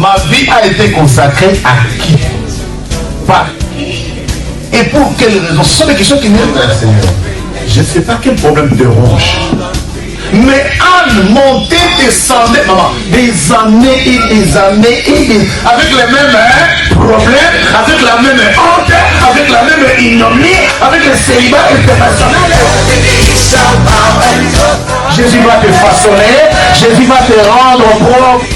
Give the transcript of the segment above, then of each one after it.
ma vie a été consacrée à qui? Par qui? Et pour quelle raison? Ce sont des questions qui viennent vers le Seigneur. Je ne sais pas quel problème te ronge. Mais Anne montait, descendait, maman, des années et des années et des... avec les mêmes problèmes, avec la même honte, avec la même ignominie, avec le célibat international. Jésus va te façonner, Jésus va te rendre propre.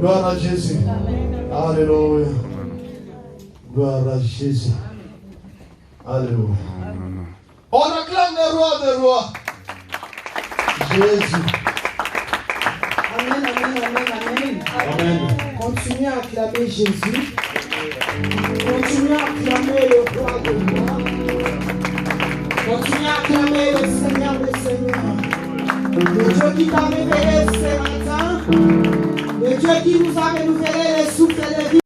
Gloire à Jésus. Alléluia. Gloire à Jésus. Alléluia. On acclame le roi des rois. Jésus. Amen, amen, amen, amen. Amen. Continuez à acclamer Jésus. Continuez à acclamer le roi des rois. Continuez à acclamer le Seigneur des seigneurs. Le Dieu qui t'a révélé ce matin. Le Dieu qui nous a renouvelé les souffles de vie.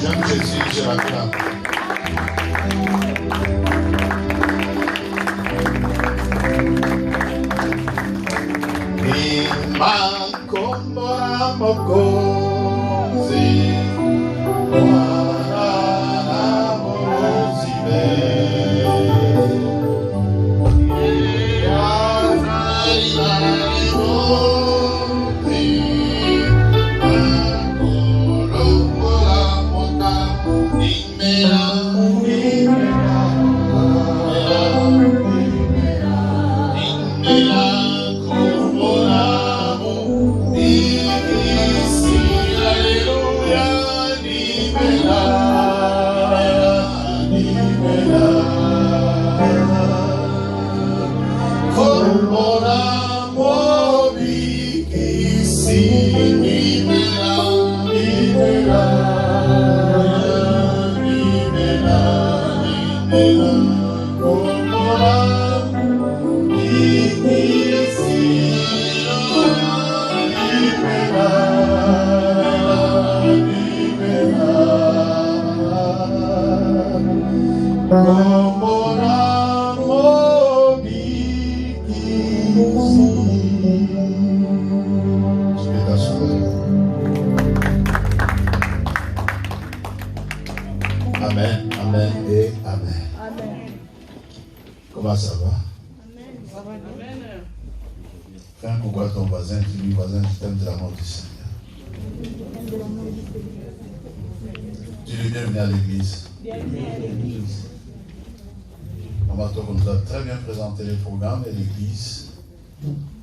J'aime Jésus, je l'acclame. Imakomora mokozi, wana mozibe. Amen, amen et amen. Amen. Comment ça va? Amen. Fais un coucou à ton voisin, dis-lui, voisin, tu t'aimes de l'amour du Seigneur. Dis-lui, bienvenue à l'église. Bienvenue à l'église. Maman nous a très bien présenté les programmes et l'église.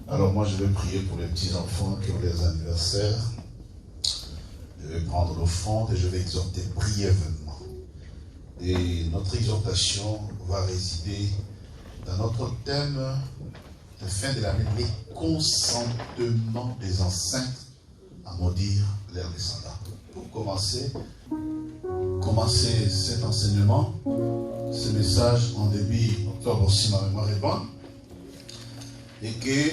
Alors moi, je vais prier pour les petits-enfants qui ont des anniversaires. Je vais prendre l'offrande et je vais exhorter brièvement. Et notre exhortation va résider dans notre thème de fin de l'année, les consentements des enceintes à maudire leurs descendants. Pour commencer cet enseignement, ce message en début octobre, si ma mémoire est bonne, et que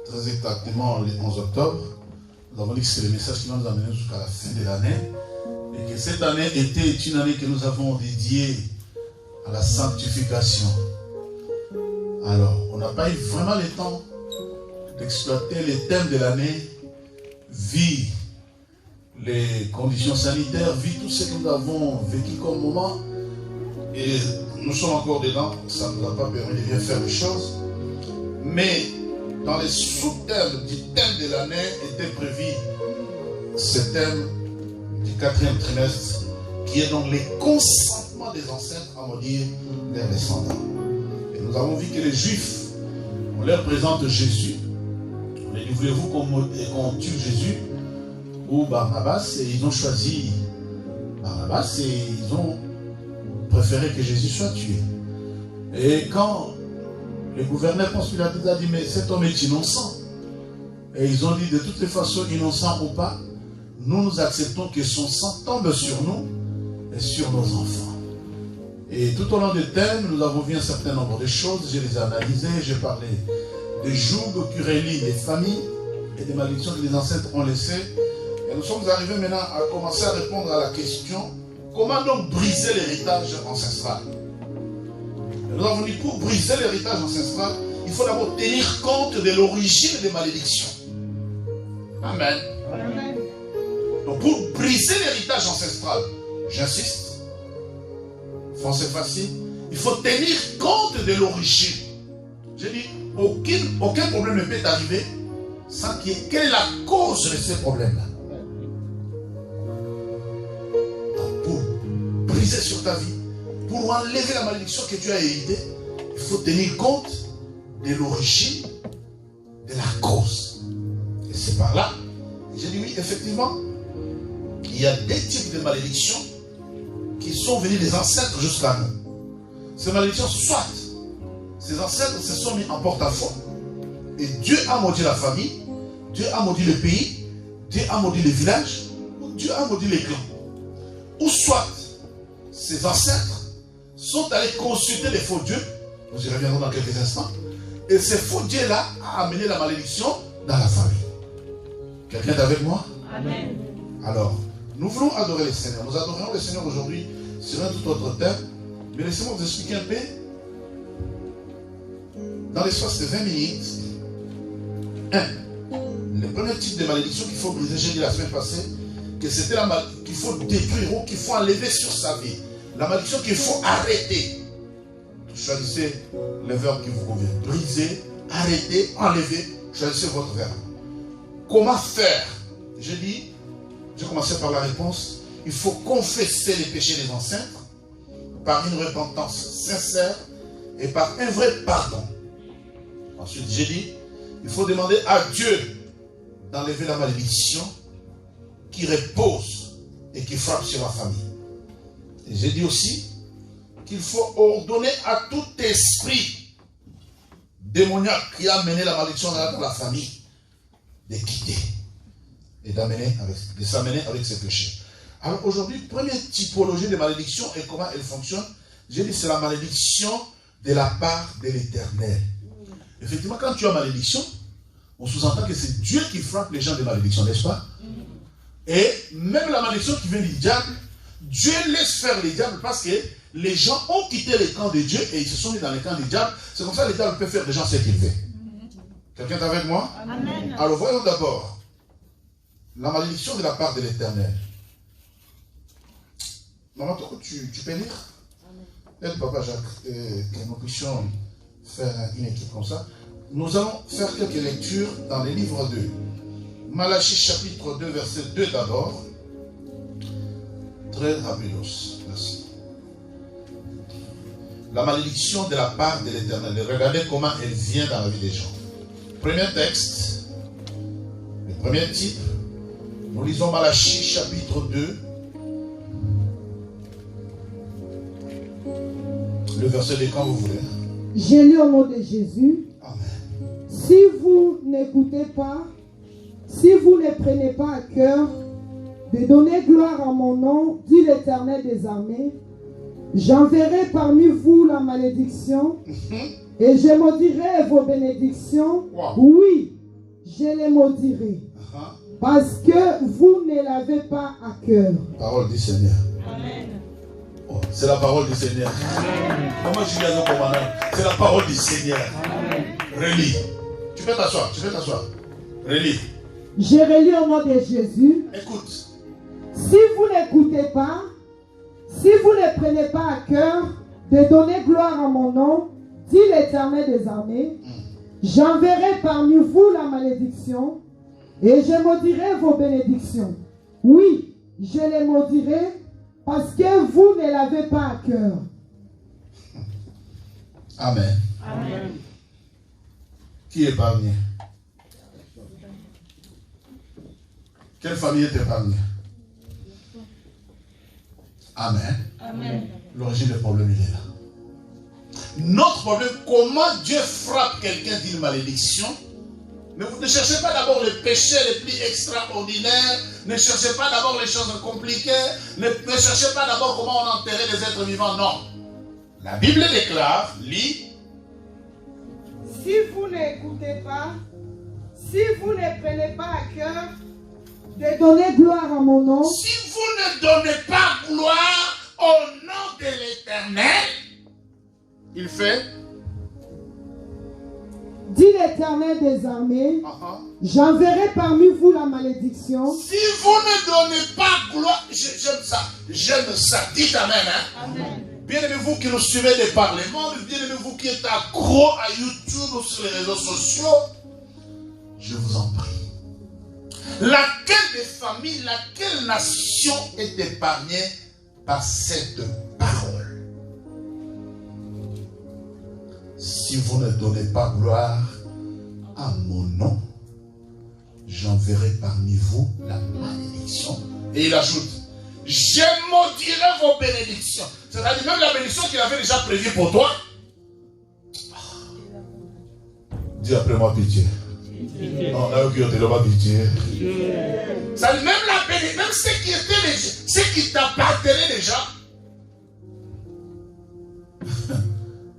très exactement le 11 octobre, nous avons dit que c'est le message qui va nous amener jusqu'à la fin de l'année, et que cette année était une année que nous avons dédiée à la sanctification. Alors, on n'a pas eu vraiment le temps d'exploiter les thèmes de l'année, vie, les conditions sanitaires, vie, tout ce que nous avons vécu comme moment, et nous sommes encore dedans, ça ne nous a pas permis de bien faire les choses, mais dans les sous-thèmes du thème de l'année était prévu ce thème du 4e trimestre, qui est donc les consentements des ancêtres à maudire leurs descendants. Et nous avons vu que les Juifs, on leur présente Jésus, on leur dit, voulez-vous qu'on tue Jésus ou Barnabas, et ils ont choisi Barnabas et ils ont préféré que Jésus soit tué. Et quand le gouverneur Ponce Pilate a dit, mais cet homme est innocent, et ils ont dit, de toutes les façons, innocent ou pas, nous acceptons que son sang tombe sur nous et sur nos enfants. Et tout au long du thème, nous avons vu un certain nombre de choses, je les ai analysées, j'ai parlé des jougs qui relient les familles et des malédictions que les ancêtres ont laissées. Et nous sommes arrivés maintenant à commencer à répondre à la question, comment donc briser l'héritage ancestral? Et nous avons dit, pour briser l'héritage ancestral, il faut d'abord tenir compte de l'origine des malédictions. Amen. Amen. Donc pour briser l'héritage ancestral, j'insiste, français facile, il faut tenir compte de l'origine. J'ai dit, aucun problème ne peut arriver sans qu'il y ait quelle est la cause de ces problèmes-là. Donc pour briser sur ta vie, pour enlever la malédiction que tu as héritée, il faut tenir compte de l'origine, de la cause. Et c'est par là, j'ai dit oui, effectivement, il y a des types de malédictions qui sont venus des ancêtres jusqu'à nous. Ces malédictions, soit ces ancêtres se sont mis en porte-à-faux et Dieu a maudit la famille, Dieu a maudit le pays, Dieu a maudit le village, ou Dieu a maudit les clans. Ou soit ces ancêtres sont allés consulter les faux dieux, nous y reviendrons dans quelques instants, et ces faux dieux-là ont amené la malédiction dans la famille. Quelqu'un est avec moi? Amen. Alors, nous voulons adorer le Seigneur. Nous adorerons le Seigneur aujourd'hui sur un tout autre thème. Mais laissez-moi vous expliquer un peu. Dans l'espace de 20 minutes, le premier type de malédiction qu'il faut briser, j'ai dit la semaine passée, que c'était la malédiction qu'il faut détruire ou qu'il faut enlever sur sa vie. La malédiction qu'il faut arrêter. Choisissez le verbe qui vous convient. Briser, arrêter, enlever. Choisissez votre verbe. Comment faire? J'ai dit, j'ai commencé par la réponse. Il faut confesser les péchés des ancêtres par une repentance sincère et par un vrai pardon. Ensuite, j'ai dit, il faut demander à Dieu d'enlever la malédiction qui repose et qui frappe sur la famille. Et j'ai dit aussi qu'il faut ordonner à tout esprit démoniaque qui a mené la malédiction dans la famille de quitter et de s'amener avec ses péchés. Alors aujourd'hui, première typologie de malédiction et comment elle fonctionne, j'ai dit c'est la malédiction de la part de l'Éternel. Effectivement, quand tu as malédiction, on sous-entend que c'est Dieu qui frappe les gens de malédiction, n'est-ce pas? Et même la malédiction qui vient du diable, Dieu laisse faire les diables parce que les gens ont quitté le camp de Dieu et ils se sont mis dans le camp du diable. C'est comme ça que le diable peut faire des gens ce qu'il veut. Quelqu'un est avec moi? Amen. Alors voyons d'abord la malédiction de la part de l'Éternel. Maman, tu peux lire? Aide Papa Jacques, que nous puissions faire une étude comme ça. Nous allons faire quelques lectures dans le livre 2. Malachie chapitre 2, verset 2 d'abord. Très rapidos. Merci. La malédiction de la part de l'Éternel. Regardez comment elle vient dans la vie des gens. Premier texte, le premier type. Nous lisons Malachie chapitre 2. Le verset de quand vous voulez. J'ai lu au nom de Jésus. Amen. Si vous n'écoutez pas, si vous ne prenez pas à cœur de donner gloire à mon nom, dit l'Éternel des armées, j'enverrai parmi vous la malédiction et je maudirai vos bénédictions. Wow. Oui, je les maudirai. Parce que vous ne l'avez pas à cœur. Parole du Seigneur. Amen. Oh, c'est la parole du Seigneur. Comment je viens de commandant? C'est la parole du Seigneur. Relis. Tu peux t'asseoir. Relis. Je relis au nom de Jésus. Écoute. Si vous n'écoutez pas, si vous ne prenez pas à cœur de donner gloire à mon nom, dit l'Éternel des armées, j'enverrai parmi vous la malédiction et je maudirai vos bénédictions. Oui, je les maudirai parce que vous ne l'avez pas à cœur. Amen. Amen. Qui est épargné? Quelle famille est épargnée? Amen. Amen. L'origine du problème, il est là. Notre problème, comment Dieu frappe quelqu'un d'une malédiction? Ne cherchez pas d'abord les péchés les plus extraordinaires. Ne cherchez pas d'abord les choses compliquées. Ne cherchez pas d'abord comment on enterrait les êtres vivants. Non. La Bible déclare, lis. Si vous n'écoutez pas, si vous ne prenez pas à cœur de donner gloire à mon nom. Si vous ne donnez pas gloire au nom de l'Éternel, il fait. Dit l'Éternel des armées, j'enverrai parmi vous la malédiction. Si vous ne donnez pas gloire, j'aime ça, dites Amen. Hein? Amen. Bien-aimés vous qui nous suivez des parlements, bien-aimés vous qui êtes accro à YouTube ou sur les réseaux sociaux, je vous en prie. Laquelle des familles, laquelle nation est épargnée par cette parole? Si vous ne donnez pas gloire à mon nom, j'enverrai parmi vous la malédiction. Et il ajoute, je maudirai vos bénédictions. C'est-à-dire même la bénédiction qu'il avait déjà prévue pour toi. Dis après moi pitié. Non, là, ok, on te pas pitié. Ça dit même la bénédiction, même ce qui était déjà, ce qui t'appartenait déjà,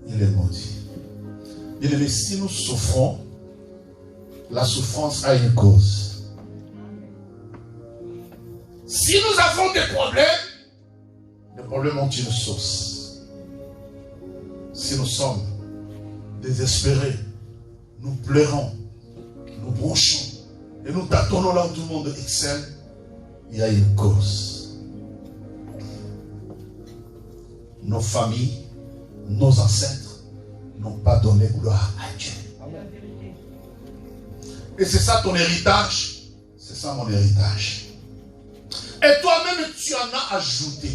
il est maudit. Bien aimé, si nous souffrons, la souffrance a une cause. Si nous avons des problèmes, les problèmes ont une source. Si nous sommes désespérés, nous pleurons, nous bronchons et nous tâtonnons là où tout le monde excelle, il y a une cause. Nos familles, nos ancêtres n'ont pas donné gloire à Dieu. Et c'est ça ton héritage, c'est ça mon héritage. Et toi-même tu en as ajouté.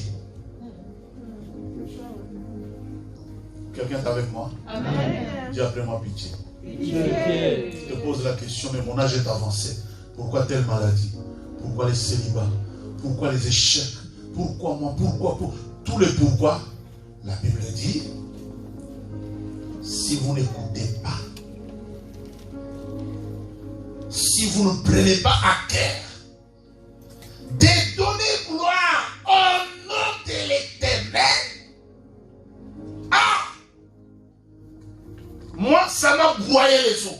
Quelqu'un est avec moi? Amen. Dis après moi pitié. Je te pose la question, mais mon âge est avancé. Pourquoi telle maladie? Pourquoi les célibats? Pourquoi les échecs? Pourquoi moi? Pourquoi? Tous les pourquoi. La Bible dit, si vous n'écoutez pas, si vous ne prenez pas à cœur de donner gloire au nom de l'Éternel, moi ça m'a broyé les os.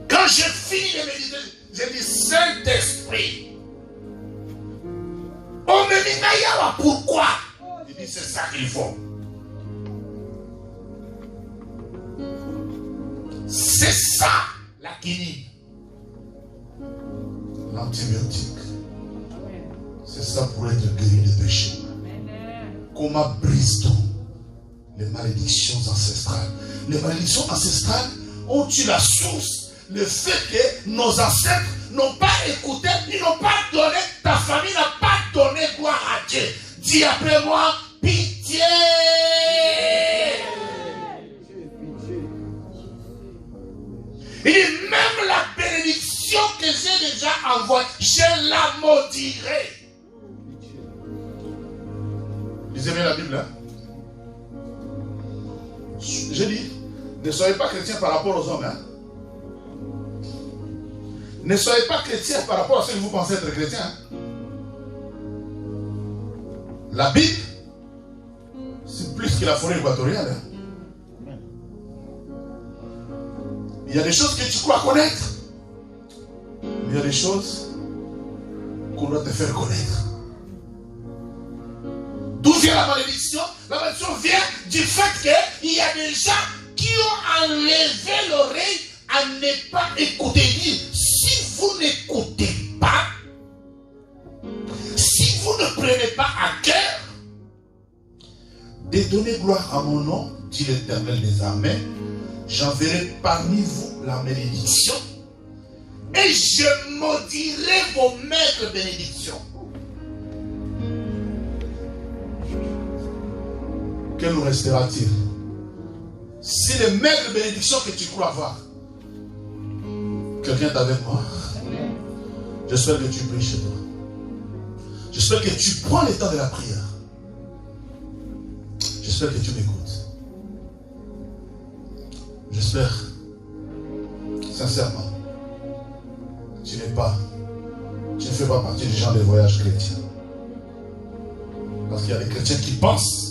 Quand j'ai fini de méditer, j'ai dit Saint-Esprit, on me dit pourquoi? Il dit c'est ça qu'il faut. C'est ça la quinine. L'antibiotique. C'est ça pour être guéri des péchés. Comment brise-t-on les malédictions ancestrales? Les malédictions ancestrales ont eu la source, le fait que nos ancêtres n'ont pas écouté, ils n'ont pas donné, ta famille n'a pas donné gloire à Dieu. Dis après moi, pitié. Il dit même la bénédiction que j'ai déjà envoyée, je la maudirai. Lisez bien la Bible, hein? Je dis, ne soyez pas chrétiens par rapport aux hommes, hein? Ne soyez pas chrétiens par rapport à ce que vous pensez être chrétiens. Hein? La Bible, c'est plus que la forêt équatoriale. Hein? Il y a des choses que tu crois connaître, mais il y a des choses qu'on doit te faire connaître. D'où vient la malédiction? La malédiction vient du fait qu'il y a des gens qui ont enlevé l'oreille à ne pas écouter. Si vous n'écoutez pas, si vous ne prenez pas à cœur de donner gloire à mon nom, dit l'Éternel des armées, j'enverrai parmi vous la bénédiction et je maudirai vos maigres bénédictions. Que nous restera-t-il? Si les maigres bénédictions que tu crois avoir, quelqu'un est avec moi? J'espère que tu pries chez toi. J'espère que tu prends le temps de la prière. J'espère que tu m'écoutes. J'espère sincèrement que tu ne fais pas partie des gens des voyages chrétiens. Parce qu'il y a des chrétiens qui pensent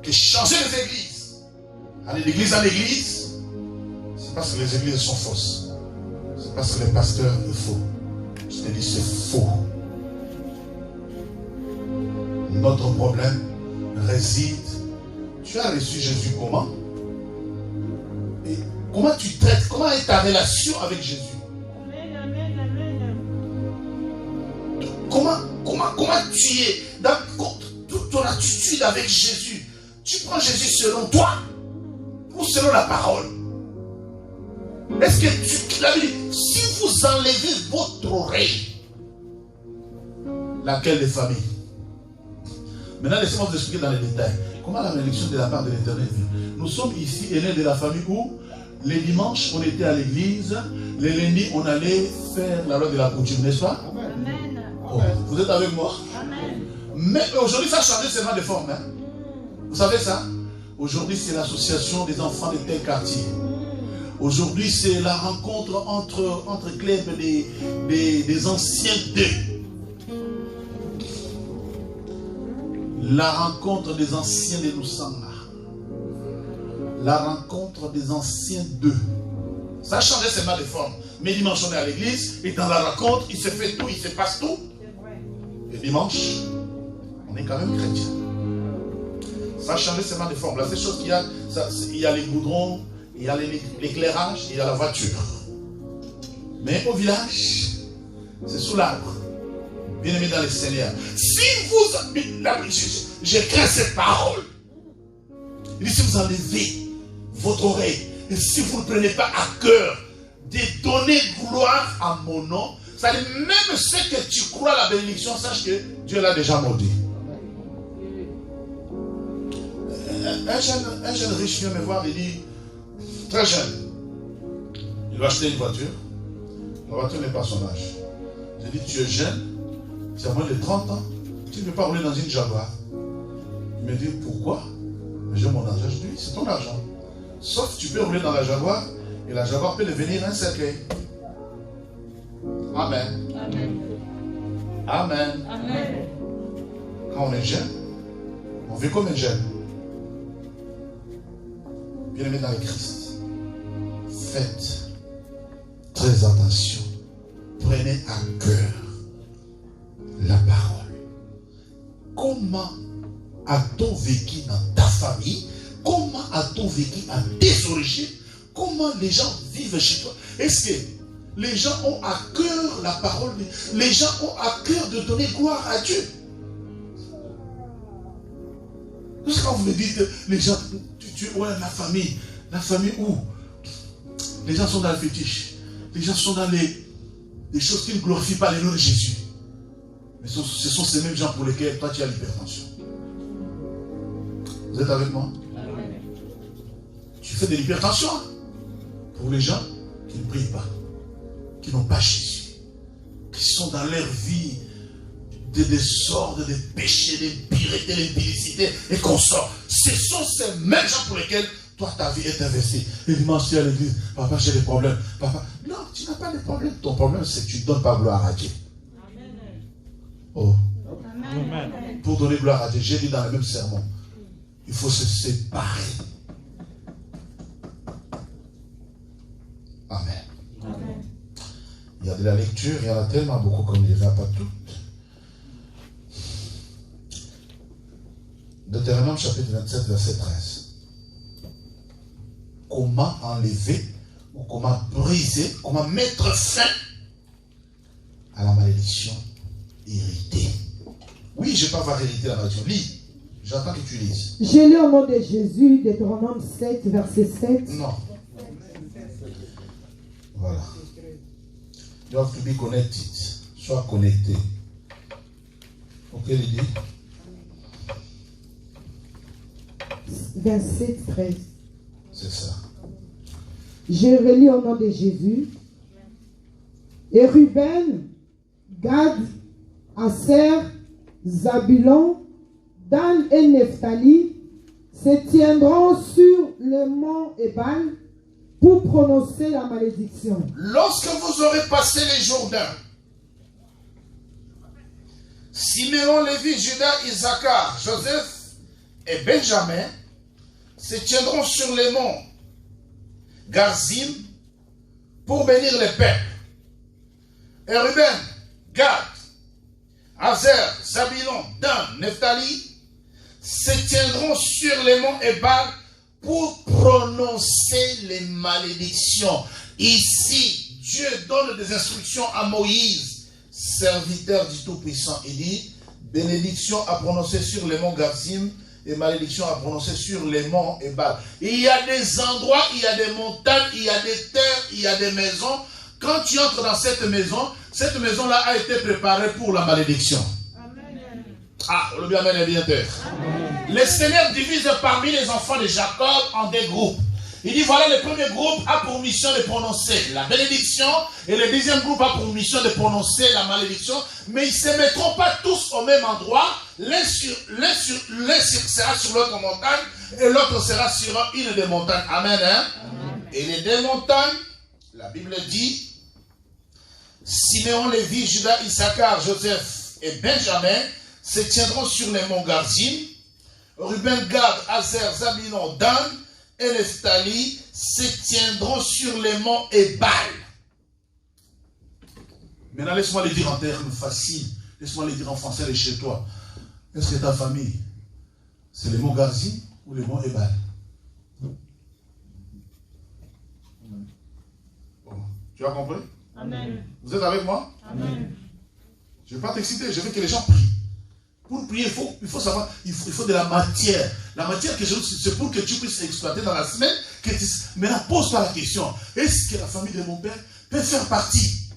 que changer les églises, aller d'église en église, c'est parce que les églises sont fausses. C'est parce que les pasteurs sont faux. Je te dis, c'est faux. Notre problème réside. Tu as reçu Jésus comment? Et comment tu traites? Comment est ta relation avec Jésus? Comment tu es dans toute ton attitude avec Jésus? Tu prends Jésus selon toi ou selon la parole? Est-ce que la Bible dit, si vous enlevez votre oreille, laquelle des familles? Maintenant, laissez-moi vous expliquer dans les détails. Comment la bénédiction de la part de l'Éternel vit? Nous sommes ici aînés de la famille où les dimanches, on était à l'église, les lundis, on allait faire la loi de la coutume, n'est-ce pas? Amen. Oh, vous êtes avec moi? Amen. Mais aujourd'hui, ça a changé seulement de forme. Hein? Vous savez ça? Aujourd'hui, c'est l'association des enfants de tel quartier. Aujourd'hui, c'est la rencontre entre clubs des anciens d'eux. La rencontre des anciens de Lusanga. La rencontre des anciens d'eux. Ça a changé seulement de forme. Mais dimanche, on est à l'église, et dans la rencontre, il se fait tout, il se passe tout. Et dimanche, on est quand même chrétien. Ça a changé seulement de forme. La seule chose qu'il y a, il y a les goudrons, il y a l'éclairage, il y a la voiture. Mais au village, c'est sous l'arbre. Bien aimé dans le Seigneur. Si vous... Je crains cette parole. Il dit, si vous enlevez votre oreille, et si vous ne prenez pas à cœur de donner gloire à mon nom, ça dit, même ce que tu crois à la bénédiction, sache que Dieu l'a déjà maudit. Un jeune riche vient me voir, il dit, très jeune, il va acheter une voiture. La voiture n'est pas son âge. Je dis, tu es jeune, tu as moins de 30 ans, tu ne peux pas rouler dans une Jaguar. Il me dit, pourquoi? Mais j'ai mon argent. Je dis, c'est ton argent. Sauf que tu peux rouler dans la Jaguar, et la Jaguar peut devenir un cercueil. Amen. Amen. Amen. Amen. Quand on est jeune, on vit comme un jeune. Bien-aimé dans le Christ, faites très attention. Prenez à cœur la parole. Comment a-t-on vécu dans ta famille? Comment a-t-on vécu à tes origines? Comment les gens vivent chez toi? Est-ce que les gens ont à cœur la parole? Les gens ont à cœur de donner gloire à Dieu? Parce que quand vous me dites, les gens, ouais, la famille où? Les gens sont dans le fétiche. Les gens sont dans les choses qui ne glorifient pas le nom de Jésus. Mais ce sont ces mêmes gens pour lesquels toi tu as l'hypertension. Vous êtes avec moi? Tu fais de l'hypertension pour les gens qui ne prient pas, qui n'ont pas Jésus, qui sont dans leur vie de désordre, de péché, d'impureté, d'impudicité et consorts. Ce sont ces mêmes gens pour lesquels toi ta vie est investie. Et dimanche à l'église, papa j'ai des problèmes. Papa, non, tu n'as pas de problème. Ton problème c'est que tu ne donnes pas gloire à Dieu. Oh. Amen. Pour donner gloire à Dieu, j'ai dit dans le même sermon, il faut se séparer. Amen. Amen. Il y a de la lecture, il y en a tellement beaucoup qu'on ne les a pas toutes. Deutéronome chapitre 27, verset 13. Comment enlever ou comment briser, comment mettre fin à la malédiction héritée. Oui, je ne vais pas avoir hérité la malédiction. Lis. J'attends que tu lises. J'ai lu au nom de Jésus, Deutéronome 7, verset 7. Non. Voilà. You have to be connected. Sois connecté. Ok, Lydie? 27, 13. C'est ça. J'ai relu au nom de Jésus. Et Ruben, Gad, Aser, Zabulon, Dan et Nephtali se tiendront sur le mont Ebal pour prononcer la malédiction. Lorsque vous aurez passé les Jourdains, Siméon, Lévi, Judas, Issachar, Joseph et Benjamin se tiendront sur les monts Garzim pour bénir les peuples. Et Ruben, Gad, Aser, Zabulon, Dan, Nephtali se tiendront sur les monts Ebal pour prononcer les malédictions. Ici, Dieu donne des instructions à Moïse, serviteur du Tout-Puissant. Il dit, bénédiction à prononcer sur les monts Garzim et malédiction à prononcer sur les monts Ebal. Il y a des endroits, il y a des montagnes, il y a des terres, il y a des maisons. Quand tu entres dans cette maison-là a été préparée pour la malédiction. Amen. Ah, le bien est bien terre. Le Seigneur divise parmi les enfants de Jacob en des groupes. Il dit, voilà, le premier groupe a pour mission de prononcer la bénédiction et le deuxième groupe a pour mission de prononcer la malédiction. Mais ils ne se mettront pas tous au même endroit. L'un sera sur l'autre montagne et l'autre sera sur une des montagnes. Amen. Hein? Amen. Et les deux montagnes, la Bible dit, Siméon, Lévi, Judas, Issachar, Joseph et Benjamin se tiendront sur les monts Garzim. Ruben, Gad, Aser, Zabulon, Dan et Nephtali se tiendront sur les monts Ebal. Maintenant, laisse-moi le dire en termes faciles. Laisse-moi le dire en français de chez toi. Est-ce que ta famille, c'est les monts Garzim ou les monts Ebal? Bon, tu as compris? Amen. Vous êtes avec moi? Amen. Je ne vais pas t'exciter, je veux que les gens prient. Pour prier, il faut savoir, il faut de la matière. La matière que c'est pour que tu puisses exploiter dans la semaine. Maintenant, pose-toi la question. Est-ce que la famille de mon père peut faire partie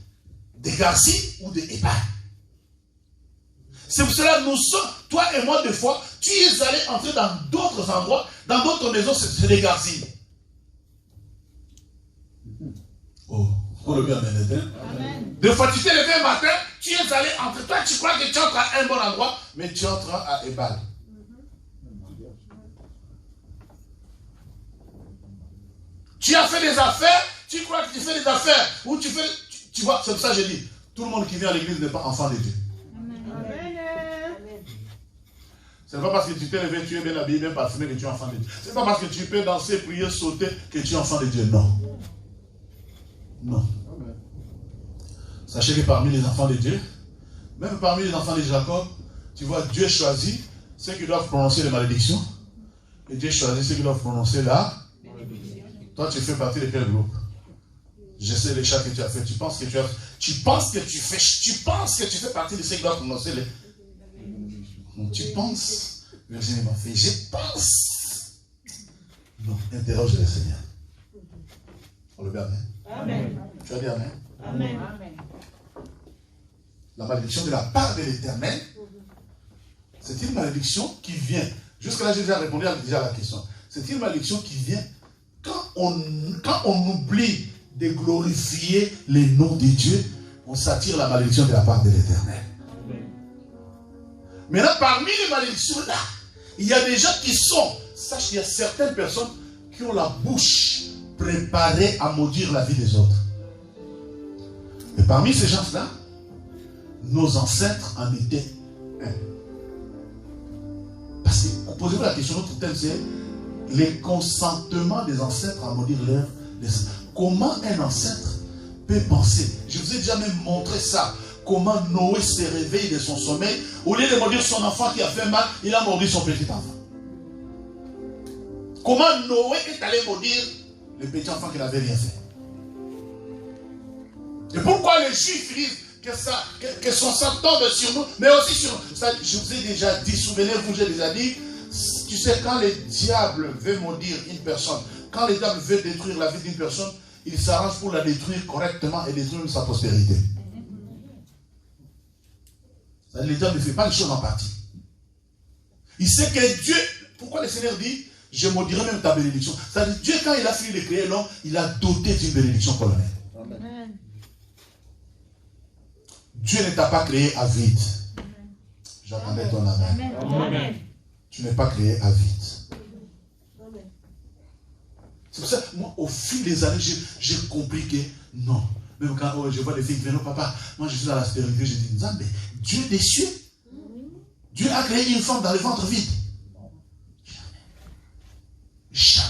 des Garzim ou des Ebal? C'est pour cela que nous sommes, toi et moi, des fois, tu es allé entrer dans d'autres endroits, dans d'autres maisons, c'est des Garzim. Oh. Pour le bien bien. Des fois, tu t'es levé un matin, tu es allé entre toi, tu crois que tu entres à un bon endroit, mais tu entres à Ebal. Tu as fait des affaires, tu crois que tu fais des affaires, ou tu fais, tu vois, c'est pour ça que je dis, tout le monde qui vient à l'église n'est pas enfant de Dieu. Ce n'est pas parce que tu t'es levé, tu es bien habillé, bien parfumé que tu es enfant de Dieu. Ce n'est pas parce que tu peux danser, prier, sauter que tu es enfant de Dieu. Non. Non. Sachez que parmi les enfants de Dieu, même parmi les enfants de Jacob, tu vois, Dieu choisit ceux qui doivent prononcer les malédictions. Et Dieu choisit ceux qui doivent prononcer la malédiction. Toi, tu fais partie de quel groupe? Je sais les chats que tu as fait. Tu penses que tu fais partie de ceux qui doivent prononcer les... Tu penses. Virginie m'a fait, je pense. Non, interroge le Seigneur. On le dit amen. Amen. Tu as dit amen. Amen. La malédiction de la part de l'Éternel, c'est une malédiction qui vient. Jusque là, j'ai déjà répondu à la question. C'est une malédiction qui vient quand on oublie de glorifier les noms de Dieu, on s'attire la malédiction de la part de l'Éternel. Maintenant, parmi les malédictions là, il y a des gens qui sont, sache qu'il y a certaines personnes qui ont la bouche préparée à maudire la vie des autres. Et parmi ces gens-là, nos ancêtres en étaient un. Parce que, posez-vous la question, notre thème c'est les consentements des ancêtres à maudire leur descendance. Comment un ancêtre peut penser? Je vous ai déjà même montré ça. Comment Noé s'est réveillé de son sommeil. Au lieu de maudire son enfant qui a fait mal, il a mordu son petit enfant. Comment Noé est allé maudire le petit enfant qui n'avait rien fait? Et pourquoi les Juifs disent que son sang tombe sur nous, mais aussi sur nous? Ça, je vous ai déjà dit, souvenez-vous, j'ai déjà dit, tu sais, quand le diable veut maudire une personne, quand le diable veut détruire la vie d'une personne, il s'arrange pour la détruire correctement et détruire sa postérité. Le diable ne fait pas les choses en partie. Il sait que Dieu, pourquoi le Seigneur dit, je maudirai même ta bénédiction. C'est-à-dire, Dieu, quand il a fini de créer l'homme, il a doté d'une bénédiction colonelle. Amen. Dieu ne t'a pas créé à vide. J'attendais ton amen. Amen. Tu n'es pas créé à vide. C'est pour ça que moi, au fil des années, j'ai compris que non. Même quand je vois les filles qui viennent, papa, moi je suis dans la stérilité, je dis, mais Dieu des cieux, Dieu a créé une femme dans le ventre vide. Jamais.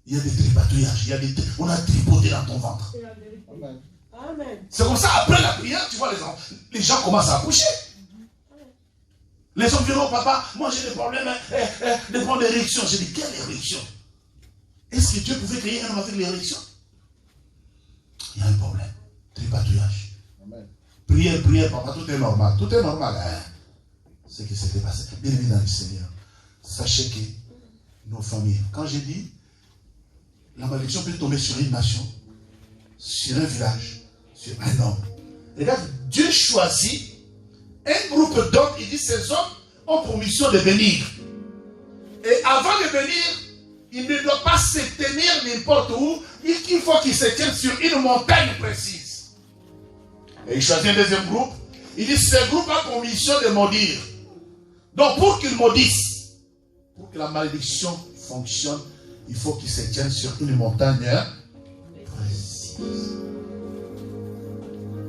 Il y a des tripatouillages, on a tripoté dans ton ventre. Amen. C'est comme ça, après la prière, tu vois, les gens commencent à accoucher. Les hommes viennent, papa, moi j'ai des problèmes, des problèmes d'érection. J'ai dit, quelle érection? Est-ce que Dieu pouvait créer un homme avec l'érection? Il y a un problème. Tripatouillage. Prière, papa, tout est normal. Tout est normal. Hein? Ce qui s'était passé. Bien aimé dans le Seigneur. Sachez que nos familles, quand j'ai dit, la malédiction peut tomber sur une nation, sur un village, sur un homme. Regarde, Dieu choisit un groupe d'hommes, il dit, ces hommes ont pour mission de bénir. Et avant de bénir, il ne doit pas se tenir n'importe où. Il faut qu'il se tienne sur une montagne précise. Et il choisit un deuxième groupe. Il dit, ce groupe a pour mission de maudire. Donc pour qu'il maudisse, pour que la malédiction fonctionne, il faut qu'il se tienne sur une montagne précise.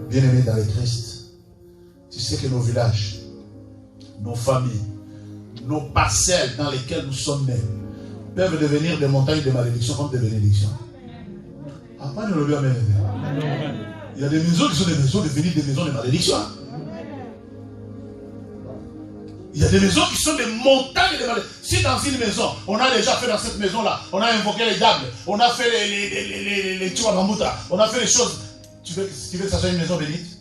Bien-aimés dans le Christ, tu sais que nos villages, nos familles, nos parcelles dans lesquelles nous sommes nés, peuvent devenir des montagnes de malédiction comme des bénédictions. Après, nous le lui amène. Il y a des maisons qui sont des maisons devenues des maisons de malédiction. Il y a des maisons qui sont des montagnes de malédiction. Si dans une maison, on a déjà fait dans cette maison-là, on a invoqué les diables, on a fait les tuamamuta, on a fait les choses. Tu veux que ça soit une maison bénite?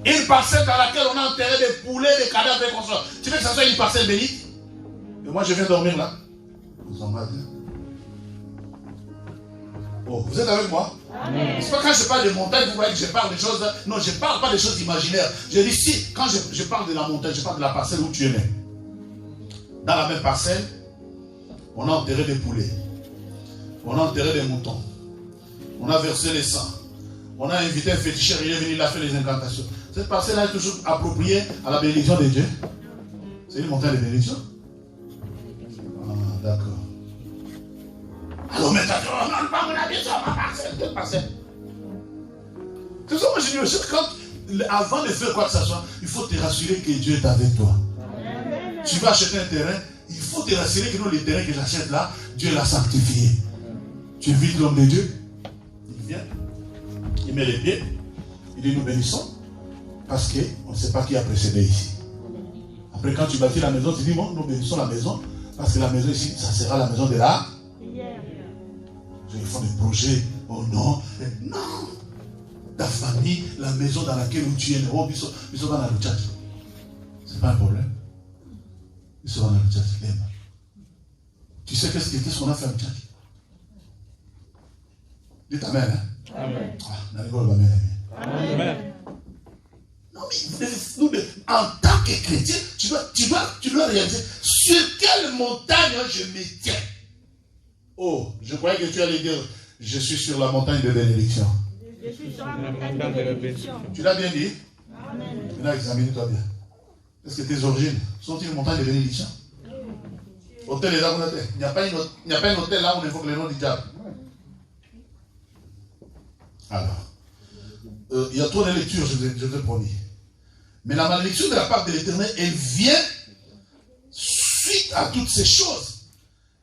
Une parcelle dans laquelle on a enterré des poulets, des cadavres, des consorts. Tu veux que ça soit une parcelle bénite? Et moi je viens dormir là. Vous en bien. Oh, vous êtes avec moi? C'est pas quand je parle de montagne, vous voyez que je parle des choses. Non, je ne parle pas des choses imaginaires. Je dis si, quand je parle de la montagne, je parle de la parcelle où tu es né. Dans la même parcelle, on a enterré des poulets. On a enterré des moutons. On a versé les sangs. On a invité un féticheur, il est venu, il a fait les incantations. Cette parcelle-là est toujours appropriée à la bénédiction de Dieu. C'est une montagne de bénédiction. Ah, d'accord. Alors maintenant, on n'a pas mon avis sur ma parcelle, quelle parcelle? C'est ça, moi je dis, quand, avant de faire quoi que ce soit, il faut te rassurer que Dieu est avec toi. Amen. Tu vas acheter un terrain, il faut te rassurer que non, le terrain que j'achète là, Dieu l'a sanctifié. Tu invites l'homme de Dieu, il vient, il met les pieds, il dit nous bénissons. Parce qu'on ne sait pas qui a précédé ici. Après, quand tu bâtis la maison, tu dis, bon, nous bénissons la maison, parce que la maison ici, ça sera la maison de la... Ils font des projets, oh non, non. Ta famille, la maison dans laquelle tu es né, oh, ils sont dans la church. C'est pas un problème. Ils sont dans la church. Tu sais qu'est-ce qu'on a fait en church? Dites Amen. Hein? Amen. Amen. Non, mais nous, en tant que chrétien, tu dois réaliser sur quelle montagne je me tiens. Oh, je croyais que tu allais dire, je suis sur la montagne de bénédiction. Je suis sur la montagne de bénédiction. Tu l'as bien dit? Amen. Maintenant, examine-toi bien. Est-ce que tes origines sont une montagne de bénédiction? Hôtel et Dagonaté. Il n'y a pas un hôtel là où on évoque le nom du diable. Alors, il y a trop de lectures, je te promis. Mais la malédiction de la part de l'Éternel, elle vient suite à toutes ces choses.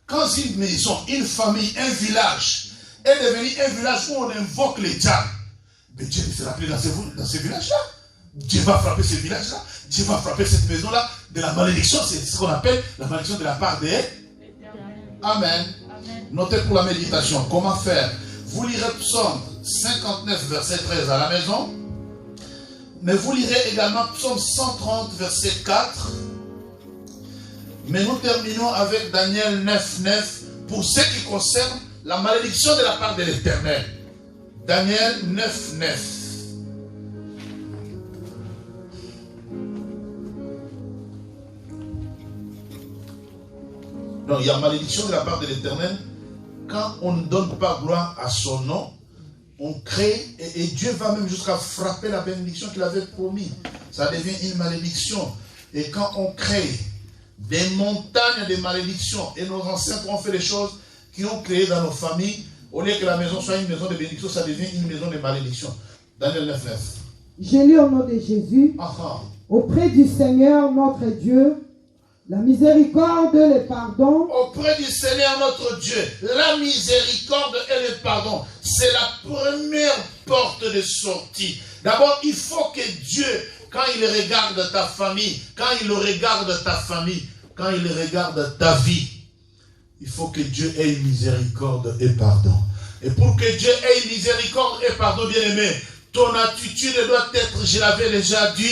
Quand une maison, une famille, un village est devenu un village où on invoque les diables, mais Dieu s'est rappelé dans ce village-là. Dieu va frapper ce village-là. Dieu va frapper cette maison-là de la malédiction. C'est ce qu'on appelle la malédiction de la part des... Amen. Notez pour la méditation. Comment faire? Vous lirez Psaume 59, verset 13 à la maison. Mais vous lirez également Psaume 130, verset 4. Mais nous terminons avec Daniel 9, 9 pour ce qui concerne la malédiction de la part de l'Éternel. Daniel 9, 9. Donc il y a malédiction de la part de l'Éternel. Quand on ne donne pas gloire à son nom, on crée, et Dieu va même jusqu'à frapper la bénédiction qu'il avait promis. Ça devient une malédiction. Et quand on crée des montagnes de malédiction, et nos ancêtres ont fait des choses qui ont créé dans nos familles, au lieu que la maison soit une maison de bénédiction, ça devient une maison de malédiction. Daniel 9, 9. Je lis au nom de Jésus, auprès du Seigneur notre Dieu, la miséricorde et le pardon. Auprès du Seigneur notre Dieu, la miséricorde et le pardon, c'est la première porte de sortie. D'abord, il faut que Dieu, quand il regarde ta famille, quand il regarde ta famille, quand il regarde ta vie, il faut que Dieu ait une miséricorde et pardon. Et pour que Dieu ait une miséricorde et pardon, bien-aimé, ton attitude doit être, je l'avais déjà dit,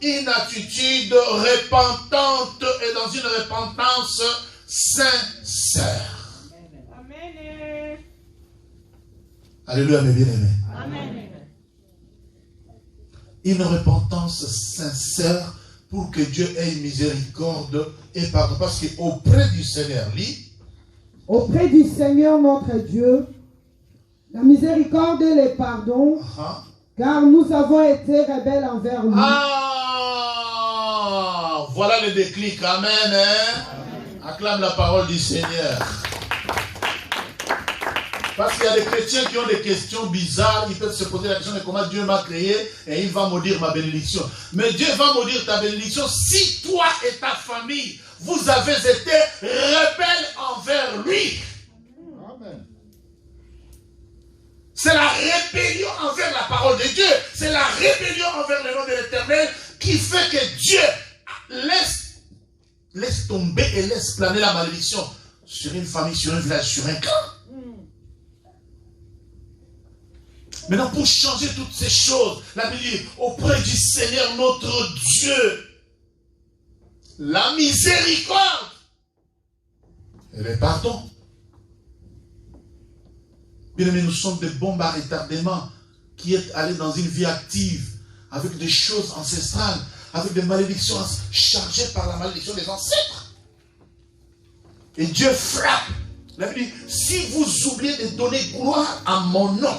une attitude repentante et dans une repentance sincère. Amen. Alléluia, mes bien-aimés. Amen. Une repentance sincère pour que Dieu ait une miséricorde et pardon. Parce qu'auprès du Seigneur, auprès du Seigneur notre Dieu, la miséricorde et le pardon, car nous avons été rebelles envers lui. Voilà le déclic. Amen. Hein? Acclame la parole du Seigneur. Parce qu'il y a des chrétiens qui ont des questions bizarres. Ils peuvent se poser la question de comment Dieu m'a créé et il va maudire ma bénédiction. Mais Dieu va maudire ta bénédiction si toi et ta famille, vous avez été rebelles envers lui. Amen. C'est la rébellion envers la parole de Dieu. C'est la rébellion envers le nom de l'Éternel qui fait que Dieu laisse tomber et laisse planer la malédiction sur une famille, sur un village, sur un clan. Maintenant, pour changer toutes ces choses, la Bible dit, auprès du Seigneur notre Dieu, la miséricorde et le pardon. Bien aimé, nous sommes des bombes à retardement qui est allé dans une vie active avec des choses ancestrales, avec des malédictions chargées par la malédiction des ancêtres. Et Dieu frappe. La Bible dit, si vous oubliez de donner gloire à mon nom,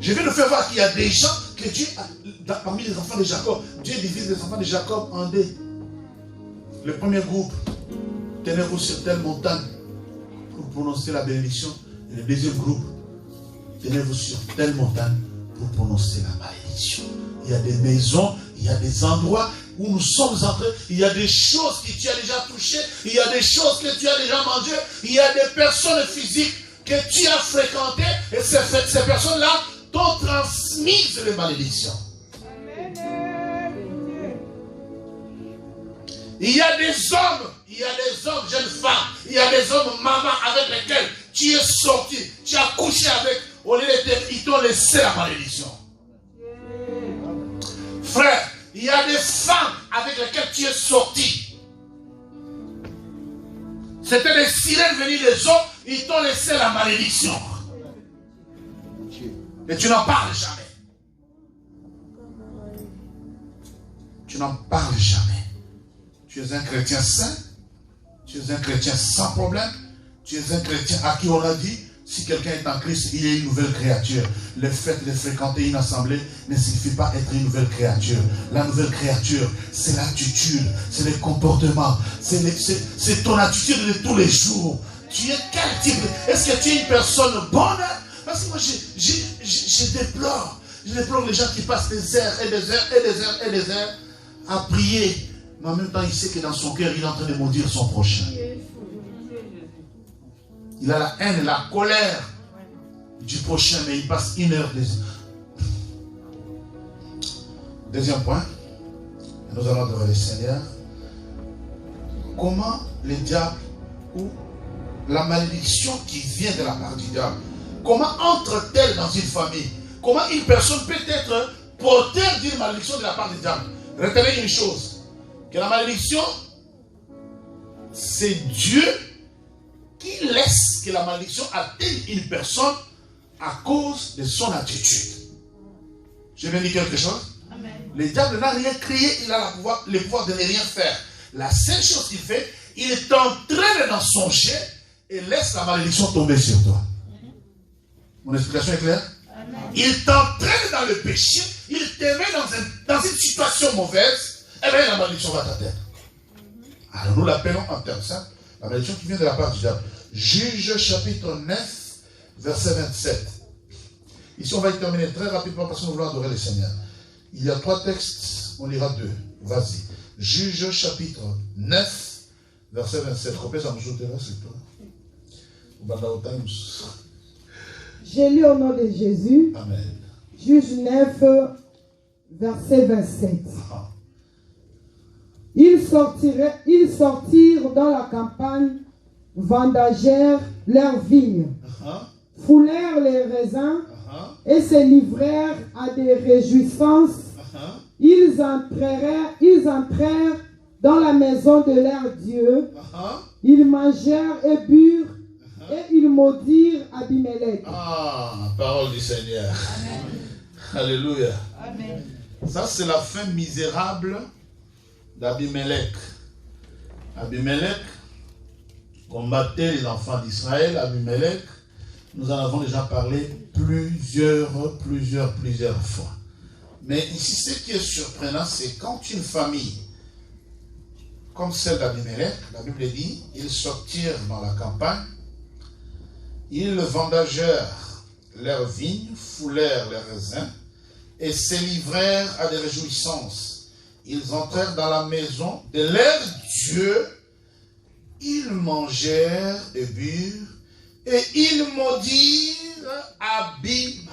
je vais nous faire voir qu'il y a des gens que Dieu, parmi les enfants de Jacob, Dieu divise les enfants de Jacob en deux. Le premier groupe, tenez-vous sur telle montagne pour prononcer la bénédiction. Et le deuxième groupe, tenez-vous sur telle montagne pour prononcer la malédiction. Il y a des maisons, il y a des endroits où nous sommes entrés, il y a des choses que tu as déjà touchées, il y a des choses que tu as déjà mangées, il y a des personnes physiques que tu as fréquentées, et ces personnes-là t'ont transmis les malédictions. Il y a des hommes, jeunes femmes, il y a des hommes, mamans avec lesquels tu es sorti, tu as couché avec, au lieu de ils t'ont laissé la malédiction. Frère, il y a des femmes avec lesquelles tu es sorti. C'était des sirènes venues des eaux, ils t'ont laissé la malédiction. Et tu n'en parles jamais. Tu n'en parles jamais. Tu es un chrétien saint, tu es un chrétien sans problème, tu es un chrétien à qui on a dit, si quelqu'un est en Christ, il est une nouvelle créature. Le fait de fréquenter une assemblée ne signifie pas être une nouvelle créature. La nouvelle créature, c'est l'attitude, c'est le comportement, c'est ton attitude de tous les jours. Tu es quel type? Est-ce que tu es une personne bonne? Parce que moi, je déplore les gens qui passent des heures et des heures et des heures et des heures à prier. Mais en même temps, il sait que dans son cœur, il est en train de maudire son prochain. Il a la haine, la colère du prochain, mais il passe une heure. Deuxième point, nous allons adorer le Seigneur. Comment le diable ou la malédiction qui vient de la part du diable, comment entre-t-elle dans une famille? Comment une personne peut être porteur d'une malédiction de la part du diable? Retenez une chose, que la malédiction, c'est Dieu qui laisse que la malédiction atteigne une personne à cause de son attitude. Je viens de dire quelque chose? Amen. Le diable n'a rien créé, il a le pouvoir de ne rien faire. La seule chose qu'il fait, il t'entraîne dans son jet et laisse la malédiction tomber sur toi. Mon explication est claire? Amen. Il t'entraîne dans le péché, il te met dans une situation mauvaise, et bien la malédiction va t'atteindre. Alors nous l'appelons en termes simples, la malédiction qui vient de la part du diable. Juge chapitre 9, verset 27. Ici on va y terminer très rapidement parce que nous voulons adorer le Seigneur. Il y a 3 textes, on lira 2. Vas-y. Juge chapitre 9, verset 27. J'ai lu au nom de Jésus. Amen. Juge 9, verset 27. Ils sortirent dans la campagne, vendagèrent leurs vignes, foulèrent les raisins et se livrèrent à des réjouissances. Ils entrèrent dans la maison de leur Dieu. Ils mangèrent et burent et ils maudirent Abimelech. Ah, parole du Seigneur. Amen. Alléluia. Amen. Ça, c'est la fin misérable d'Abimelech. Abimelech combattait les enfants d'Israël. Abimelech, nous en avons déjà parlé plusieurs fois. Mais ici, ce qui est surprenant, c'est quand une famille comme celle d'Abimelech, la Bible dit, ils sortirent dans la campagne, ils vendagèrent leurs vignes, foulèrent les raisins et se livrèrent à des réjouissances. Ils entrèrent dans la maison de leur Dieu, ils mangèrent et burent et ils maudirent Abimelech.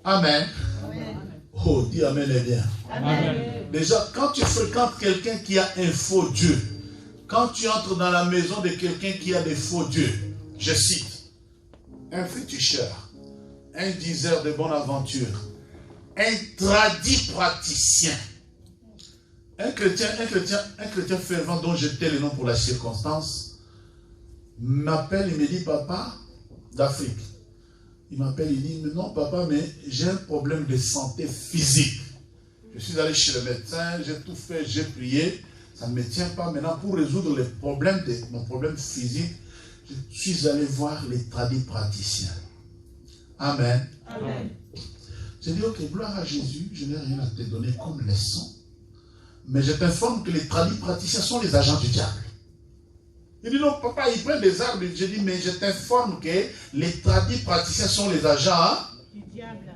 Amen. Amen. Oh, dis Amen et bien. Amen. Déjà, quand tu fréquentes quelqu'un qui a un faux Dieu, quand tu entres dans la maison de quelqu'un qui a des faux dieux, je cite, un féticheur, un diseur de bonne aventure, un tradit praticien, un chrétien fervent dont je tais le nom pour la circonstance, m'appelle et me dit, papa, d'Afrique. Il m'appelle, il dit, non papa, mais j'ai un problème de santé physique. Je suis allé chez le médecin, j'ai tout fait, j'ai prié, ça ne me tient pas. Maintenant, pour résoudre les problèmes de mon problème physique, je suis allé voir les tradis praticiens. Amen. Amen. J'ai dit, ok, gloire à Jésus, je n'ai rien à te donner comme leçon. Mais je t'informe que les tradis praticiens sont les agents du diable. Il dit, non, papa, ils prennent des arbres. Je dis, mais je t'informe que les tradis praticiens sont les agents du diable.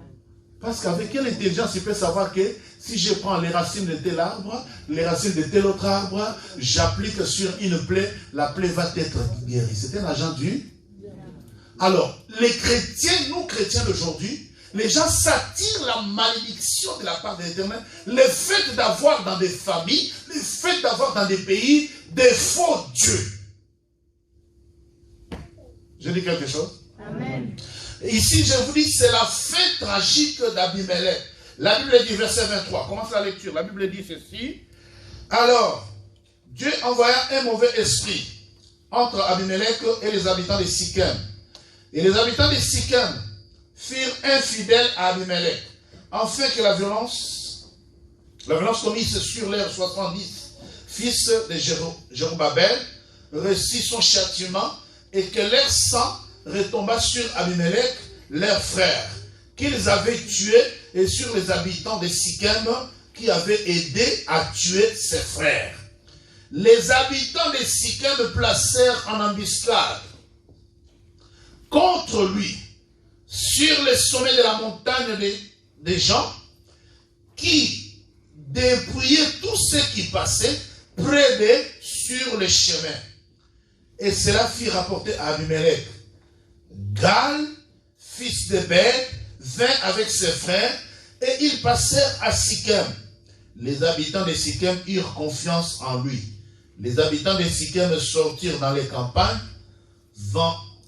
Parce qu'avec quelle intelligence il peut savoir que si je prends les racines de tel arbre, les racines de tel autre arbre, j'applique sur une plaie, la plaie va être guérie. C'est un agent du diable. Alors, les chrétiens, nous chrétiens d'aujourd'hui, les gens s'attirent la malédiction de la part de l'Éternel. Le fait d'avoir dans des familles, le fait d'avoir dans des pays des faux dieux. Je dis quelque chose? Amen. Ici, je vous dis, c'est la fin tragique d'Abimelech. La Bible dit, verset 23, commence la lecture. La Bible dit ceci. Alors, Dieu envoya un mauvais esprit entre Abimelech et les habitants de Sichem. Et les habitants de Sichem firent infidèles à Abimelech, afin que la violence commise sur leurs 70 fils de Jérubbabel reçut son châtiment et que leur sang retomba sur Abimelech, leur frère, qu'ils avaient tué, et sur les habitants de Sichem qui avaient aidé à tuer ses frères. Les habitants de Sichem placèrent en embuscade contre lui sur le sommet de la montagne des gens qui dépouillaient tous ceux qui passaient près d'eux sur le chemin. Et cela fit rapporter à Abimelech. Gal, fils de Beth, vint avec ses frères et ils passèrent à Sichem. Les habitants de Sichem eurent confiance en lui. Les habitants de Sichem sortirent dans les campagnes,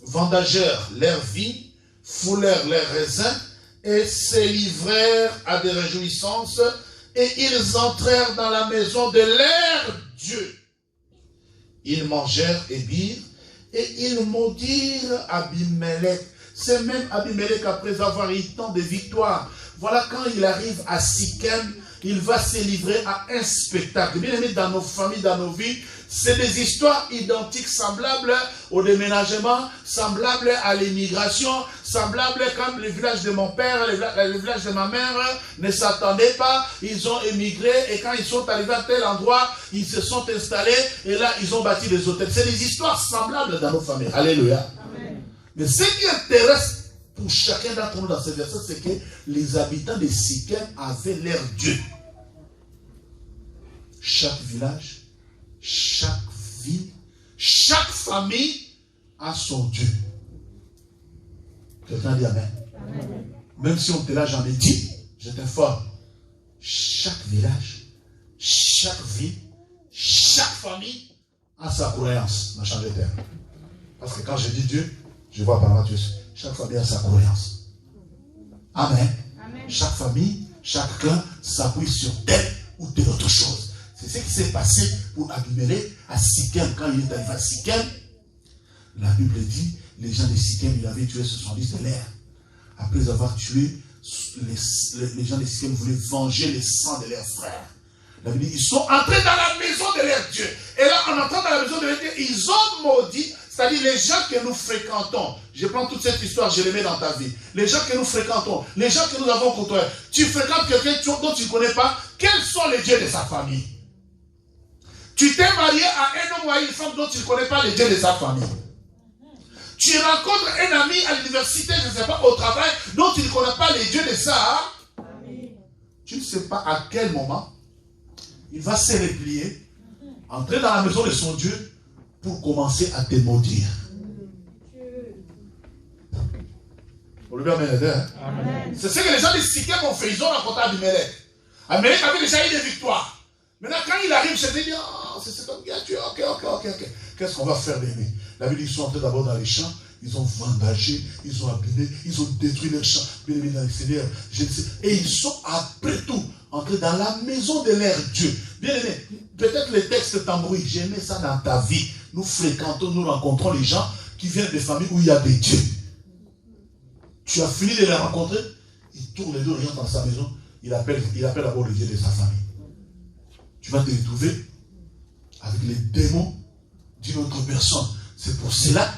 vendagèrent leurs vignes, foulèrent leurs raisins et se livrèrent à des réjouissances et ils entrèrent dans la maison de leur Dieu. Ils mangèrent et birent et ils maudirent Abimelech. C'est même Abimelech, après avoir eu tant de victoires. Voilà, quand il arrive à Sichem, il va se livrer à un spectacle. Bien aimé, dans nos familles, dans nos vies, c'est des histoires identiques, semblables au déménagement, semblables à l'immigration, semblables quand le village de mon père, le village de ma mère ne s'attendaient pas. Ils ont émigré et quand ils sont arrivés à tel endroit, ils se sont installés et là, ils ont bâti des hôtels. C'est des histoires semblables dans nos familles. Alléluia. Amen. Mais ce qui intéresse pour chacun d'entre nous dans ce verset, c'est que les habitants de Sichem avaient leur Dieu. Chaque village, chaque ville, chaque famille a son Dieu. Quelqu'un dit Amen. Amen. Même si on te l'a jamais dit, je t'informe. Chaque village, chaque ville, chaque famille a sa croyance dans chaque terre. Parce que quand je dis Dieu, je vois par là Dieu. Chaque famille a sa croyance. Amen. Amen. Chaque famille, chaque clan s'appuie sur telle ou telle autre chose. C'est ce qui s'est passé pour Abimelech à Sichem. Quand il est arrivé à Sichem, la Bible dit, les gens de Sichem, ils avaient tué 70 de l'air. Après avoir tué, les gens de Sichem voulaient venger le sang de leurs frères. La Bible dit, ils sont entrés dans la maison de leur Dieu. Et là, en entrant dans la maison de leur Dieu, ils ont maudit, c'est-à-dire les gens que nous fréquentons. Je prends toute cette histoire, je les mets dans ta vie. Les gens que nous fréquentons, les gens que nous avons côtoyés. Tu fréquentes quelqu'un dont tu ne connais pas, quels sont les dieux de sa famille? Tu t'es marié à un homme ou à une femme dont tu ne connais pas les dieux de sa famille. Tu rencontres un ami à l'université, je ne sais pas, au travail, dont tu ne connais pas les dieux de sa famille. Tu ne sais pas à quel moment il va se replier, entrer dans la maison de son Dieu pour commencer à te maudire. Vous le voyez, hein? C'est ce que les gens de Sichem ont fait. Ils ont rencontré Abimelech. Abimelech avait déjà eu des victoires. Maintenant, quand il arrive, je te dis, oh, c'est comme bien Dieu, ok. Qu'est-ce qu'on va faire de lui? La Bible, ils sont entrés d'abord dans les champs, ils ont vendagé, ils ont abîmé, ils ont détruit leurs champs, bien aimé dans le Seigneur, je ne sais. Et ils sont, après tout, entrés dans la maison de leur Dieu. Bien aimé, peut-être le texte t'embrouille, j'ai aimé ça dans ta vie. Nous fréquentons, nous rencontrons les gens qui viennent des familles où il y a des dieux. Tu as fini de les rencontrer, il tourne les deux, il rentre dans sa maison, il appelle d'abord le Dieu de sa famille. Tu vas te retrouver avec les démons d'une autre personne. C'est pour cela,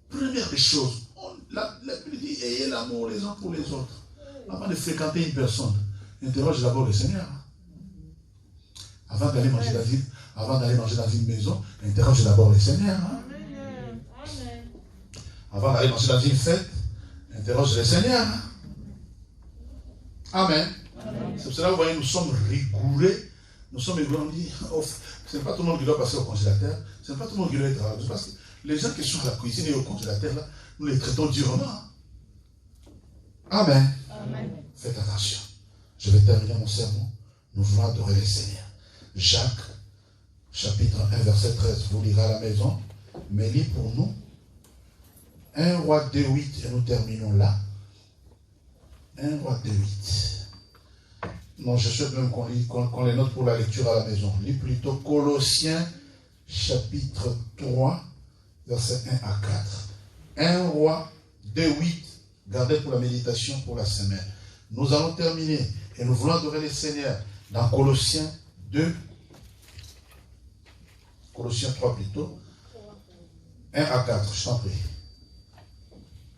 première des choses, la Bible dit, ayez l'amour les uns pour les autres. Avant de fréquenter une personne, interroge d'abord le Seigneur. Avant d'aller manger dans une, maison, interroge d'abord le Seigneur. Avant d'aller manger dans une fête, interroge le Seigneur. Amen. C'est pour cela que vous voyez, nous sommes rigoureux. Nous sommes rigoureux, on dit, ce n'est pas tout le monde qui doit passer au congélateur, ce n'est pas tout le monde qui doit être. Parce que Les gens qui sont à la cuisine et au congélateur, là, nous les traitons durement. Amen. Amen. Faites attention. Je vais terminer mon sermon. Nous voulons adorer le Seigneur. Jacques, chapitre 1, verset 13. Vous lirez à la maison. Mais lis pour nous 1 Roi 2, 8 et nous terminons là. 1 Roi 2, 8. Non, je souhaite même qu'on les note pour la lecture à la maison. Lis plutôt Colossiens chapitre 3, verset 1 à 4. 1 Roi 2, 8. Gardez pour la méditation pour la semaine. Nous allons terminer et nous voulons adorer le Seigneur dans Colossiens 2. Colossiens 3 plutôt. 1 à 4, je t'en prie.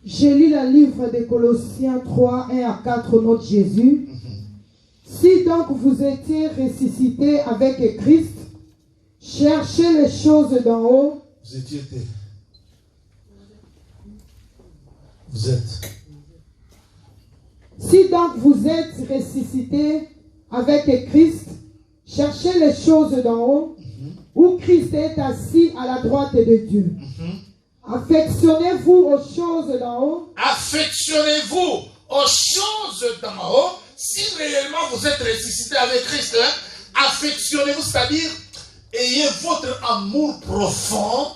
J'ai lu le livre de Colossiens 3, 1 à 4, notre Jésus. Si donc vous étiez ressuscités avec Christ, cherchez les choses d'en haut. Vous étiez. Vous êtes. Si donc vous êtes ressuscités avec Christ, cherchez les choses d'en haut, où Christ est assis à la droite de Dieu. Affectionnez-vous aux choses d'en haut. Affectionnez-vous aux choses d'en haut. Si réellement vous êtes ressuscité avec Christ, affectionnez-vous, c'est-à-dire ayez votre amour profond,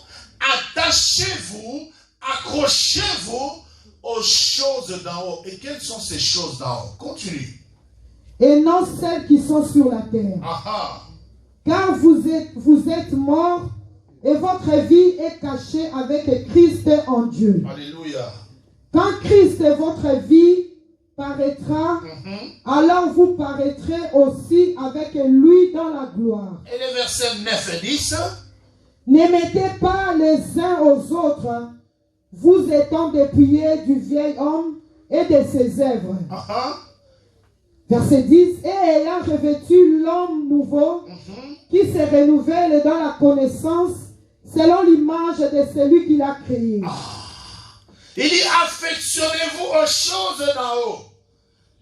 attachez-vous, accrochez-vous aux choses d'en haut. Et quelles sont ces choses d'en haut? Continue. Et non celles qui sont sur la terre. Aha. Car vous êtes morts et votre vie est cachée avec Christ en Dieu. Alléluia. Quand Christ, votre vie, paraîtra, alors vous paraîtrez aussi avec lui dans la gloire. Et les versets 9 et 10. Ne mettez pas les uns aux autres, vous étant dépouillés du vieil homme et de ses œuvres. Verset 10. Et ayant revêtu l'homme nouveau, qui se renouvelle dans la connaissance, selon l'image de celui qui l'a créé. Il dit, affectionnez-vous aux choses d'en haut,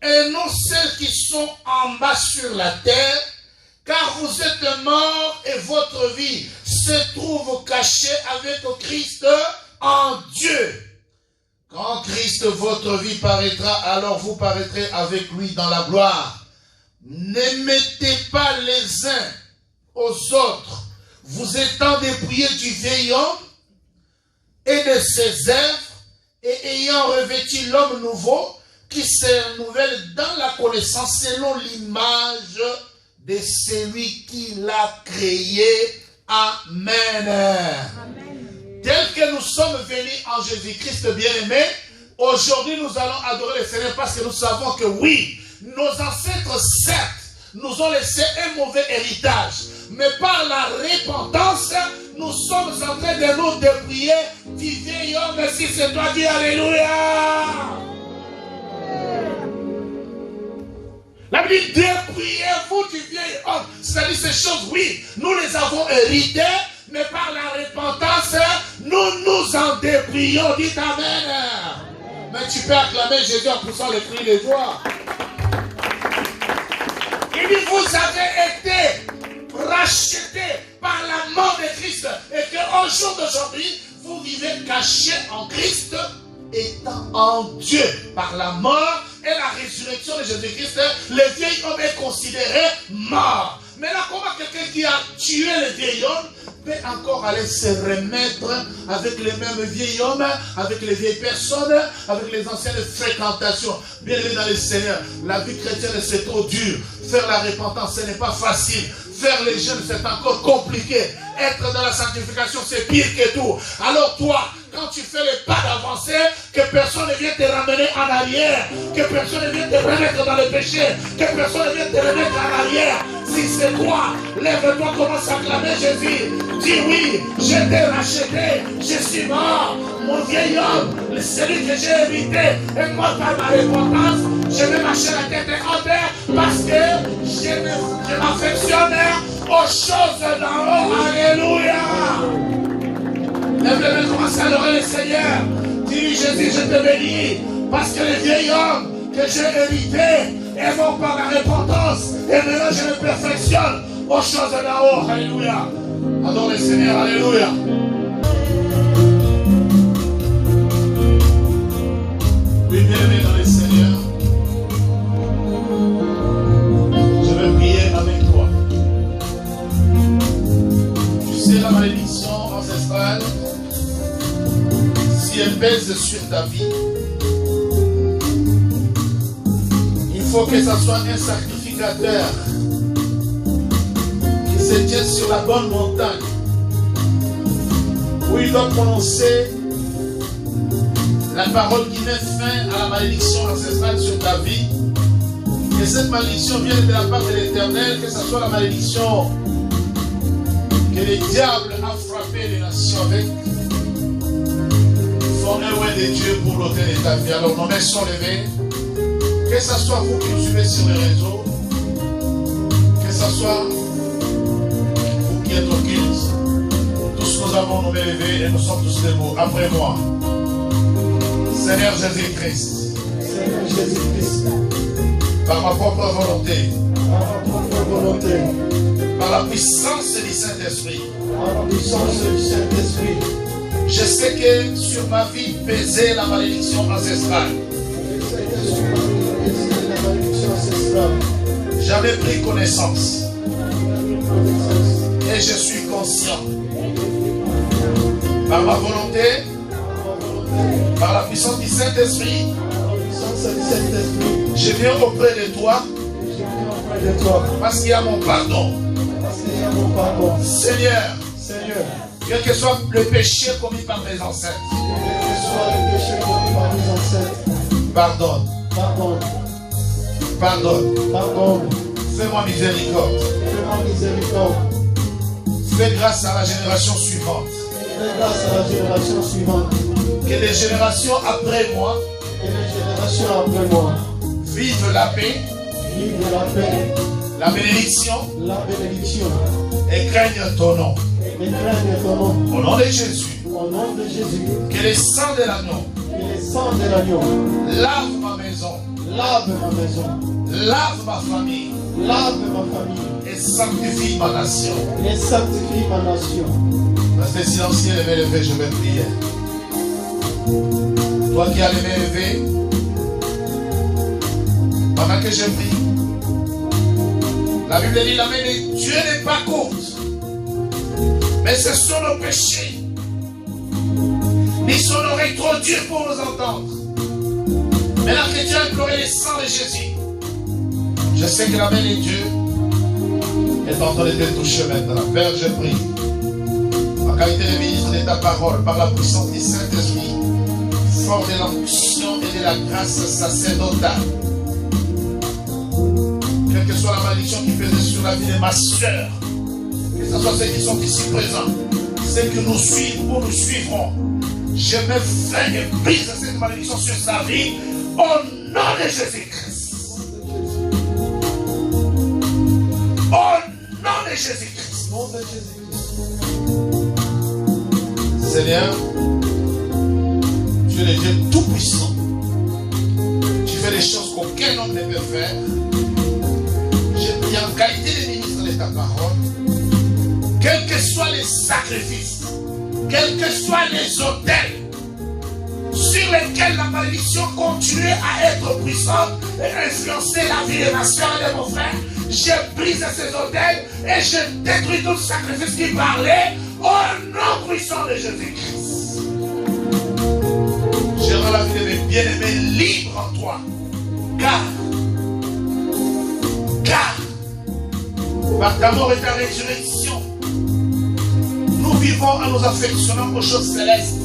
et non celles qui sont en bas sur la terre, car vous êtes morts et votre vie se trouve cachée avec Christ en Dieu. Quand Christ, votre vie, paraîtra, alors vous paraîtrez avec lui dans la gloire. Ne mettez pas les uns aux autres, vous étant dépouillés du vieil homme et de ses œuvres, et ayant revêtu l'homme nouveau, qui se renouvelle dans la connaissance selon l'image de celui qui l'a créé. Amen. Amen. Tel que nous sommes venus en Jésus-Christ bien-aimé, aujourd'hui nous allons adorer le Seigneur parce que nous savons que oui, nos ancêtres certes nous ont laissé un mauvais héritage, mais par la repentance, nous sommes en train de nous dépouiller du vieil homme. Si c'est toi, dis Alléluia. La Bible dit, dépouillez-vous du vieil homme. C'est-à-dire ces choses, oui, nous les avons héritées, mais par la repentance, nous nous en dépouillons. Dites Amen. Mais tu peux acclamer Jésus en poussant le cri de joie. Il dit, vous avez été rachetés par la mort de Christ, et qu'au jour d'aujourd'hui, vous vivez cachés en Christ, étant en Dieu. Par la mort et la résurrection de Jésus-Christ, le vieil homme est considéré mort. Mais là, comment quelqu'un qui a tué le vieil homme peut encore aller se remettre avec les mêmes vieils hommes, avec les vieilles personnes, avec les anciennes fréquentations? Bienvenue dans le Seigneur. La vie chrétienne, c'est trop dur. Faire la repentance, ce n'est pas facile. Faire les jeûnes, c'est encore compliqué. Être dans la sanctification, c'est pire que tout. Alors toi, quand tu fais le pas d'avancer, que personne ne vienne te ramener en arrière, que personne ne vienne te remettre dans le péché, que personne ne vienne te remettre en arrière. Si c'est toi, lève-toi, commence à acclamer Jésus. Dis oui, je t'ai racheté, je suis mort. Mon vieil homme, celui que j'ai hérité, et moi par ma repentance, je vais marcher la tête en terre parce que je m'affectionne aux choses d'en haut. Alléluia. Lève-le, commence à adorer le Seigneur. Dis-lui, Jésus, je te bénis parce que le vieil homme que j'ai hérité est mort par la repentance. Et maintenant, je me perfectionne aux choses d'en haut. Alléluia. Adore le Seigneur. Alléluia. malédiction ancestrale, si elle pèse sur ta vie, il faut que ça soit un sacrificateur qui se tienne sur la bonne montagne où il doit prononcer la parole qui met fin à la malédiction ancestrale sur ta vie. Que cette malédiction vienne de la part de l'Éternel, que ce soit la malédiction que le diable a frappé les nations avec. Formez loin de Dieu pour l'autel de ta vie. Alors nos mains sont levées. Que ce soit vous qui nous suivez sur les réseaux, que ce soit vous qui êtes au culte, tous nous avons nos mains levées et nous sommes tous debout. Après moi, Seigneur Jésus-Christ, par ma propre volonté, par la puissance du Saint-Esprit, je sais que sur ma vie pesait la malédiction ancestrale. J'avais pris connaissance et je suis conscient par ma volonté, par la puissance du Saint-Esprit, je viens auprès de toi parce qu'il y a mon pardon. Seigneur, quel que soit le péché commis par mes ancêtres, pardonne. Pardonne. Fais-moi miséricorde. Fais grâce à la génération suivante. Que les générations après moi vivent la paix, la bénédiction et craignent ton nom. Au nom de Jésus. Que le sang de l'agneau lave ma maison. Lave ma famille. Et sanctifie ma nation. Restez silencieux, les mains levées, je vais prier. Toi qui as les mains levées, pendant que je prie, la Bible dit la main de Dieu n'est pas courte, mais ce sont nos péchés. Ni son oreille trop dure pour nous entendre. Maintenant que Dieu a imploré le sang de Jésus, je sais que la main de Dieu est en train de te toucher maintenant. Père, je prie, en qualité de ministre de ta parole, par la puissance du Saint-Esprit, fort de l'onction et de la grâce sacerdotale, quelle que soit la malédiction qui pesait sur la vie de ma soeur, que ce soit ceux qui sont ici présents, ceux que nous suivons ou nous suivrons, je mets fin et brise cette malédiction sur sa vie au nom de Jésus-Christ. Au nom de Jésus-Christ. Seigneur, tu es le Dieu tout-puissant. Tu fais des choses qu'aucun homme ne peut faire. Je prie en qualité de ministre de ta parole, quels que soient les sacrifices, quels que soient les autels sur lesquels la malédiction continue à être puissante et influencer la vie de ma soeur et de mon frère, je brise ces autels et je détruis tout sacrifice qui parlait au nom puissant de Jésus-Christ. Je rends la vie de mes bien-aimés libre en toi, car par ta mort et ta résurrection, nous vivons en nous affectionnant aux choses célestes,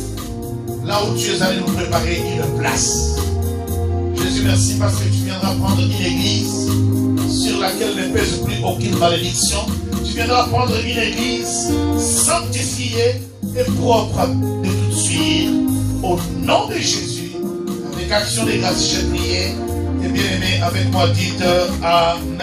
là où tu es allé nous préparer une place. Jésus, merci parce que tu viendras prendre une église sur laquelle ne pèse plus aucune malédiction. Tu viendras prendre une église sanctifiée et propre de toute suite. Au nom de Jésus, avec action de grâce, j'ai prié. Et bien aimé, avec moi, dites Amen.